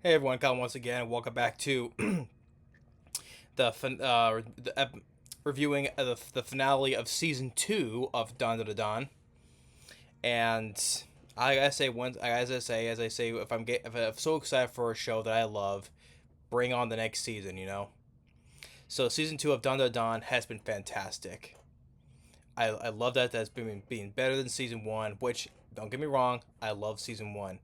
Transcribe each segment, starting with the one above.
Hey everyone, Colin once again. Welcome back to the, reviewing the finale of season 2 of Dandadan. And I gotta say, if I'm so excited for a show that I love, bring on the next season. So season 2 of Dandadan has been fantastic. I love that's been being better than season 1. Which, don't get me wrong, I love season 1.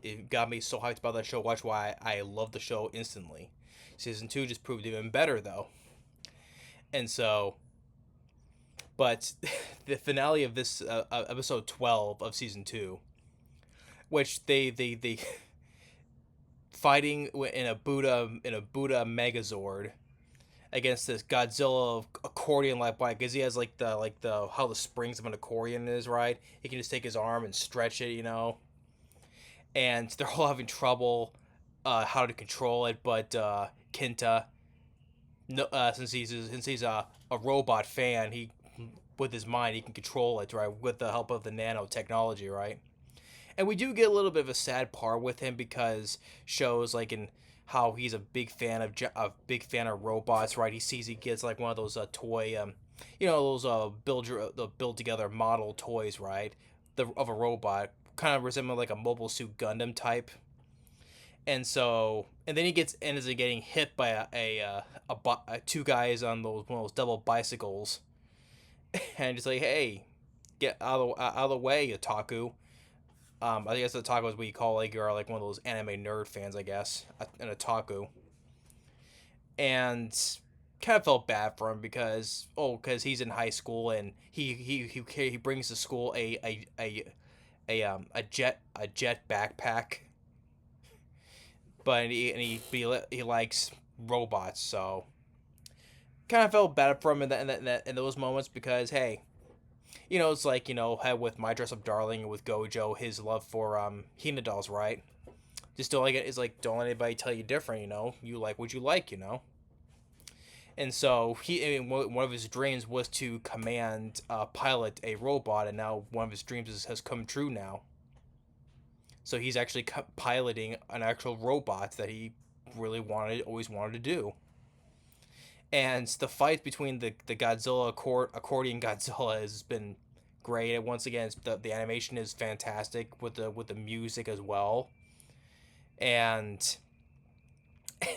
It got me so hyped about that show. Watch why I love the show instantly. Season 2 just proved even better though. And so, but the finale of this episode 12 of season 2, which they fighting in a Buddha Megazord against this Godzilla accordion like bike, because he has like the how the springs of an accordion is, right? He can just take his arm and stretch it. And they're all having trouble how to control it, but Kenta, no, since he's a robot fan, he with his mind he can control it, right, with the help of the nanotechnology, right. And we do get a little bit of a sad part with him because shows like in how he's a big fan of robots, right. He gets like one of those toy those build together model toys, right, of a robot, kind of resembling like a Mobile Suit Gundam type. And then he ends up getting hit by two guys on one of those double bicycles, and just like, hey, get out of the way, otaku. I guess otaku is what you call like you're like one of those anime nerd fans, I guess, an otaku. And kind of felt bad for him because he's in high school and he brings to school a jet backpack, but he likes robots, so kind of felt bad for him in those moments because hey, it's like had with My Dress Up Darling and with Gojo, his love for Hina dolls, right? Just don't like it. It's like don't let anybody tell you different. You like what you like. And so one of his dreams was to command pilot a robot, and now one of his dreams has come true now. So he's actually piloting an actual robot that he really always wanted to do. And the fight between the accordion Godzilla has been great. And once again, the animation is fantastic with the music as well. And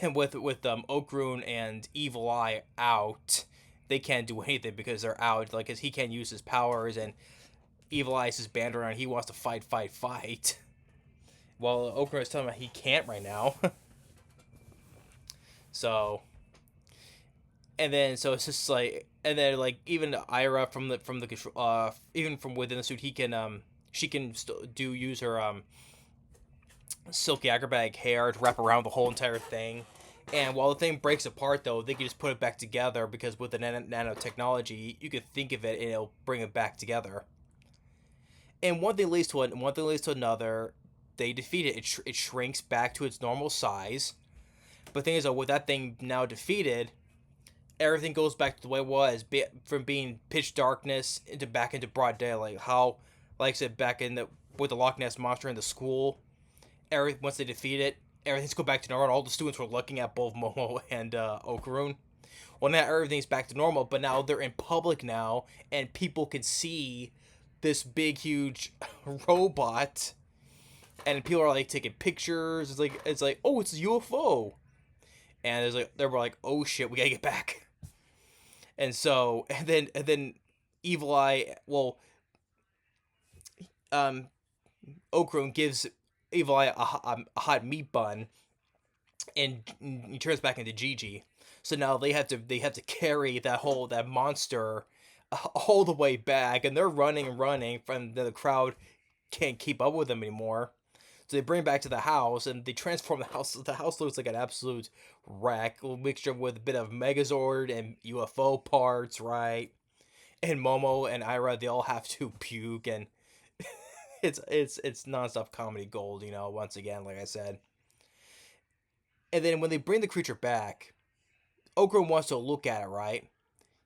and with Okarun and Evil Eye out, they can't do anything because they're out. Like, cause he can't use his powers, and Evil Eye is his band around. He wants to fight, fight, fight. Well, Okarun is telling him he can't right now. So so it's just like, and then like even Ira even from within the suit, she can still do use her silky acrobatic hair to wrap around the whole entire thing. And while the thing breaks apart, though, they can just put it back together because with the nanotechnology, you could think of it and it'll bring it back together. And one thing leads to another. They defeat it. It shrinks back to its normal size. But the thing is, though, with that thing now defeated, everything goes back to the way it was, from being pitch darkness into broad daylight. How, like I said, back in the with the Loch Ness monster in the school, once they defeat it, everything's go back to normal. All the students were looking at both Momo and Okarun. Well, now everything's back to normal, but now they're in public now, and people can see this big, huge robot, and people are like taking pictures. It's like, oh, it's a UFO, and they were like, oh shit, we gotta get back. And then Evil Eye, well, um, Okarun gives Evil Eye a hot meat bun, and he turns back into Gigi. So now they have to carry that monster all the way back, and they're running and running, from the crowd can't keep up with them anymore. So they bring it back to the house, and they transform the house. The house looks like an absolute wreck, a mixture with a bit of Megazord and UFO parts, right? And Momo and Ira, they all have to puke, and it's nonstop comedy gold. Once again, like I said. And then when they bring the creature back, Okran wants to look at it, right?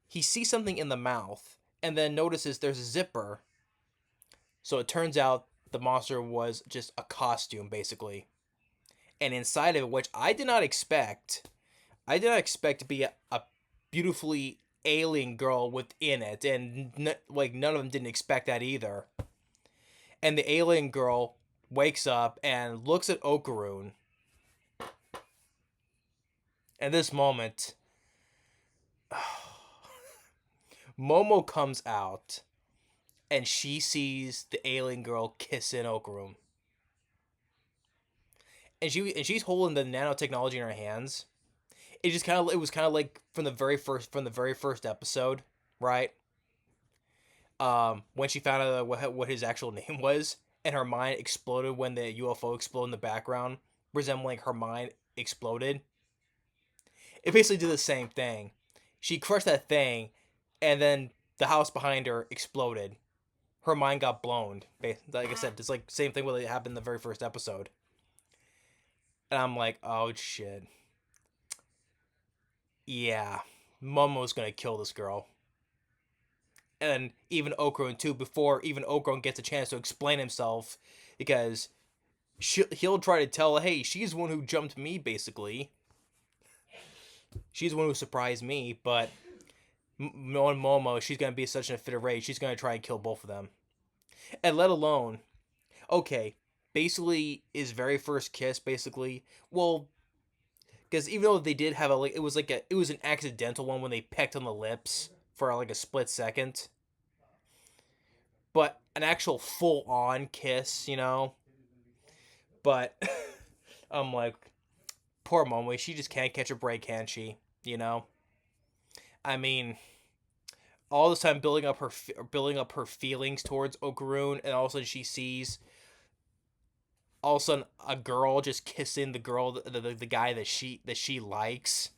He sees something in the mouth, and then notices there's a zipper. So it turns out the monster was just a costume, basically. and inside of it, which I did not expect to be a beautifully alien girl within it, and like none of them didn't expect that either. And the alien girl wakes up and looks at Okarun. At this moment, Momo comes out and she sees the alien girl kissing Okarun. And she's holding the nanotechnology in her hands. It was kind of like from the very first episode, right? When she found out what his actual name was, and her mind exploded when the UFO exploded in the background, resembling her mind exploded. It basically did the same thing. She crushed that thing, and then the house behind her exploded. Her mind got blown. Like I said, it's like same thing what happened in the very first episode. And I'm like, oh shit. Yeah, Momo's gonna kill this girl. And even Okarun too, before even Okarun gets a chance to explain himself, because he'll try to tell, hey, she's the one who jumped me, basically. She's the one who surprised me, but knowing Momo, she's gonna be such in a fit of rage, she's gonna try and kill both of them. And let alone, okay, basically his very first kiss, basically, well, because even though they did have it was an accidental one when they pecked on the lips for like a split second, but an actual full on kiss, you know. But I'm like, poor Momo, she just can't catch a break, can she? You know, I mean, all this time building up her feelings towards Okarun, and all of a sudden she sees all of a sudden a girl just kissing the girl, the guy that she likes.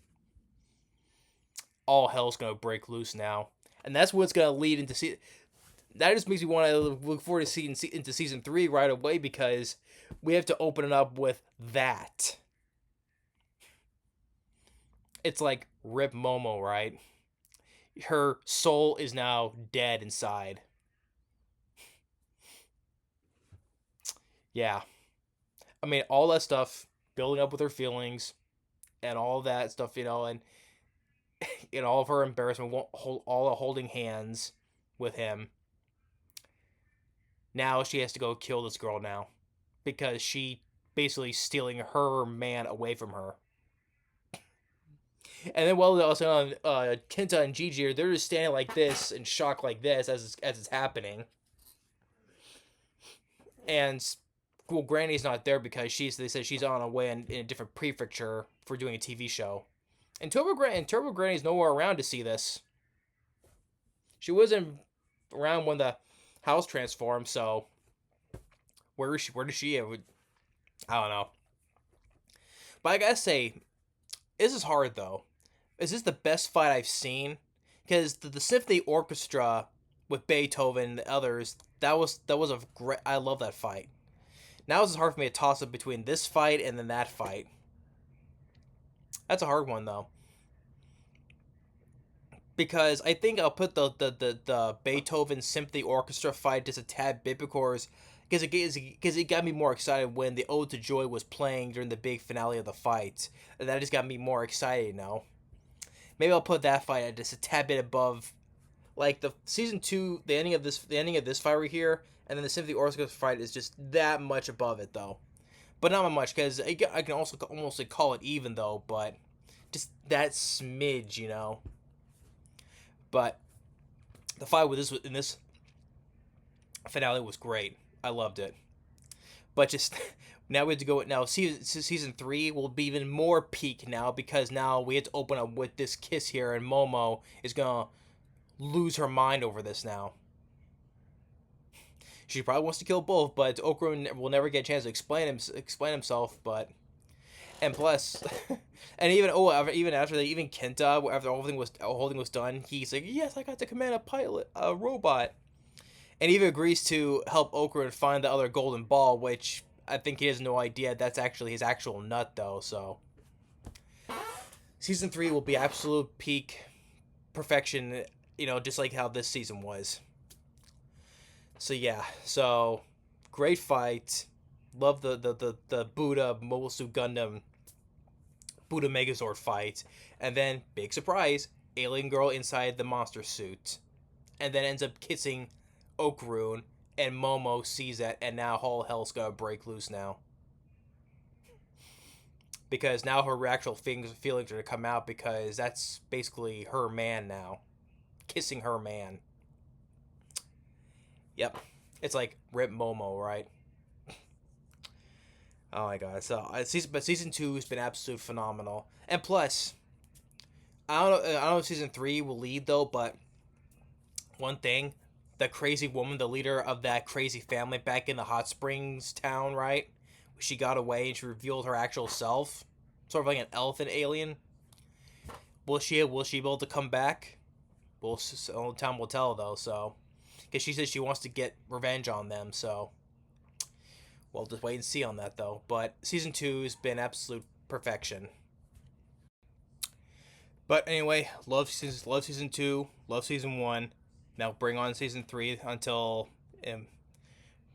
All hell's gonna break loose now, and that's what's gonna lead into that just makes me want to look forward to seeing into season 3 right away, because we have to open it up with that. It's like rip Momo, right? Her soul is now dead inside. Yeah, I mean all that stuff building up with her feelings and all that stuff, you know, and in all of her embarrassment, all the holding hands with him. Now she has to go kill this girl now, because she basically stealing her man away from her. And then while also Kenta and Gigi, they're just standing like this in shock like this as it's happening. And well, Granny's not there because they said she's on her way in a different prefecture for doing a TV show. And Turbo Granny's nowhere around to see this. She wasn't around when the house transformed, so where is she? Where does she? I don't know. But I gotta say, this is hard though. Is this the best fight I've seen? Because the symphony orchestra with Beethoven and the others, that was a great. I love that fight. Now it's hard for me to toss up between this fight and then that fight. That's a hard one though, because I think I'll put the Beethoven Symphony Orchestra fight just a tad bit, because it got me more excited when the Ode to Joy was playing during the big finale of the fight. And that just got me more excited, you know. Maybe I'll put that fight at just a tad bit above, like the season 2, the ending of this fight right here, and then the Symphony Orchestra fight is just that much above it though. But not much, because I can also almost call it even though, but just that smidge, you know. But the fight with this finale was great. I loved it. But just now we have to go. Now season 3 will be even more peak now, because now we have to open up with this kiss here, and Momo is gonna lose her mind over this now. She probably wants to kill both, but Okarun will never get a chance to explain himself. But and plus, and even after even Kenta, after everything was done, he's like, yes, I got to command a robot, and even agrees to help Okarun find the other golden ball, which I think he has no idea that's actually his actual nut though. So season 3 will be absolute peak perfection, you know, just like how this season was. So yeah, so great fight, Love the Buddha Mobile Suit Gundam Buddha Megazord fight, and then big surprise, alien girl inside the monster suit, and then ends up kissing Okarun, and Momo sees that, and now all hell's gonna break loose now. Because now her actual feelings are gonna come out because that's basically her man now, kissing her man. Yep, it's like Rip Momo, right? Oh my god! So season two has been absolutely phenomenal, and plus, I don't know if season three will lead though, but one thing, the crazy woman, the leader of that crazy family back in the hot springs town, right? She got away and she revealed her actual self, sort of like an elephant alien. Will she be able to come back? Well, only time will tell though. So, because she says she wants to get revenge on them, so we'll just wait and see on that though. But season two has been absolute perfection. But anyway, love season two, love season one. Now bring on season three until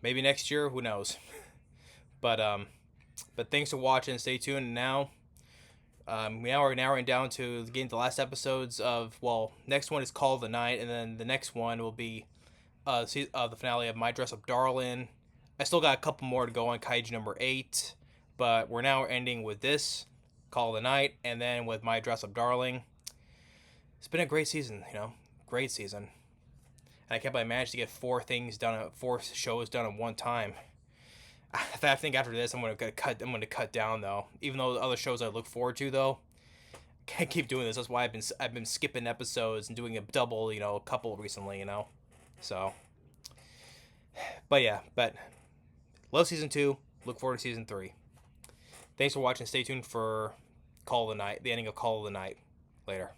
maybe next year. Who knows? But but thanks for watching. Stay tuned. Now, we now are narrowing down to getting the last episodes of. Well, next one is Call of the Night, and then the next one will be the finale of My Dress Up Darling. I still got a couple more to go on Kaiju number 8, but we're now ending with this Call of the Night, and then with My Dress Up Darling. It's been a great season, great season. And I can't believe I managed to get 4 shows done at one time. I think after this, I'm gonna cut down though. Even though the other shows I look forward to though, can't keep doing this. That's why I've been skipping episodes and doing a double, a couple recently, So, but yeah, love season 2. Look forward to season 3. Thanks for watching. Stay tuned for Call of the Night, the ending of Call of the Night. Later.